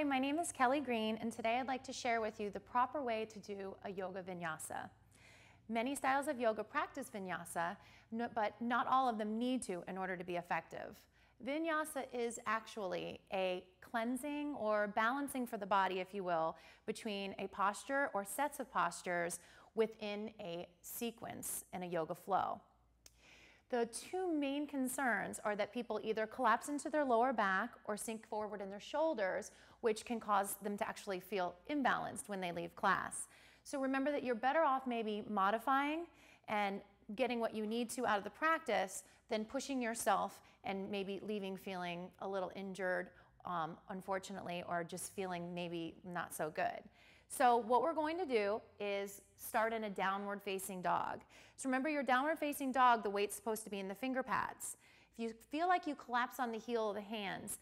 Hi, my name is Kelly Green, and today I'd like to share with you the proper way to do a yoga vinyasa. Many styles of yoga practice vinyasa, but not all of them need to in order to be effective. Vinyasa is actually a cleansing or balancing for the body, if you will, between a posture or sets of postures within a sequence in a yoga flow. The two main concerns are that people either collapse into their lower back or sink forward in their shoulders, which can cause them to actually feel imbalanced when they leave class. So remember that you're better off maybe modifying and getting what you need to out of the practice than pushing yourself and maybe leaving feeling a little injured, unfortunately, or just feeling maybe not so good. So what we're going to do is start in a downward facing dog. So remember, your downward facing dog, the weight's supposed to be in the finger pads. If you feel like you collapse on the heel of the hands,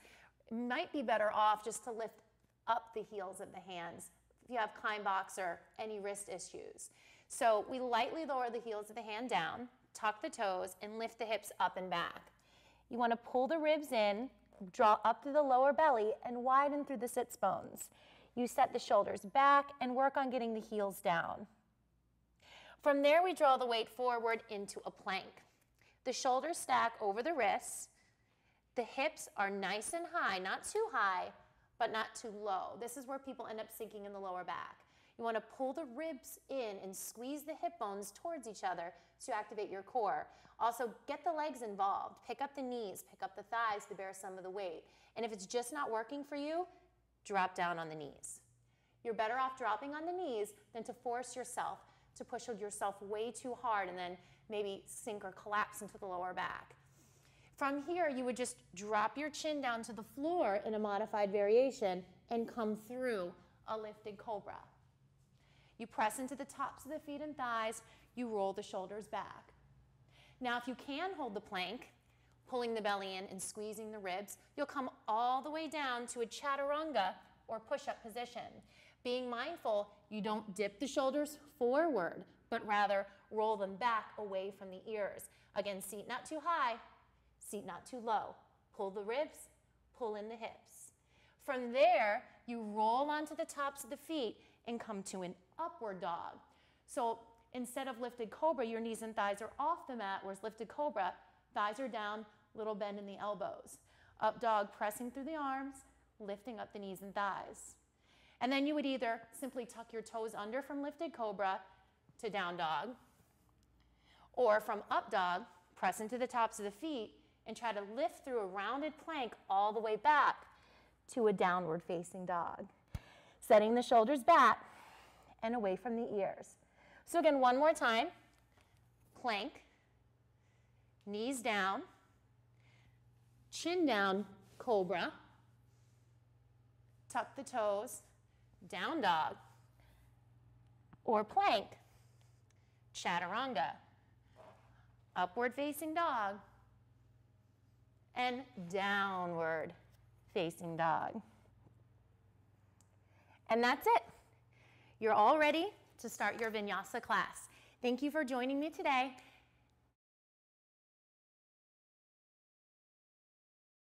it might be better off just to lift up the heels of the hands if you have climb box or any wrist issues. So we lightly lower the heels of the hand down, tuck the toes, and lift the hips up and back. You want to pull the ribs in, draw up through the lower belly, and widen through the sits bones. You set the shoulders back and work on getting the heels down. From there, we draw the weight forward into a plank. The shoulders stack over the wrists. The hips are nice and high, not too high, but not too low. This is where people end up sinking in the lower back. You want to pull the ribs in and squeeze the hip bones towards each other to activate your core. Also, get the legs involved. Pick up the knees, pick up the thighs to bear some of the weight. And if it's just not working for you, drop down on the knees. You're better off dropping on the knees than to force yourself to push yourself way too hard and then maybe sink or collapse into the lower back. From here, you would just drop your chin down to the floor in a modified variation and come through a lifted cobra. You press into the tops of the feet and thighs, you roll the shoulders back. Now, if you can hold the plank, pulling the belly in and squeezing the ribs, you'll come all the way down to a chaturanga or push-up position. Being mindful, you don't dip the shoulders forward, but rather roll them back away from the ears. Again, seat not too high, seat not too low. Pull the ribs, pull in the hips. From there, you roll onto the tops of the feet and come to an upward dog. So instead of lifted cobra, your knees and thighs are off the mat, whereas lifted cobra, thighs are down, little bend in the elbows. Up dog, pressing through the arms, lifting up the knees and thighs. And then you would either simply tuck your toes under from lifted cobra to down dog, or from up dog, press into the tops of the feet and try to lift through a rounded plank all the way back to a downward facing dog. Setting the shoulders back and away from the ears. So again, one more time. Plank, knees down, chin down, cobra, tuck the toes, down dog, or plank, chaturanga, upward facing dog, and downward facing dog. And that's it. You're all ready to start your vinyasa class. Thank you for joining me today,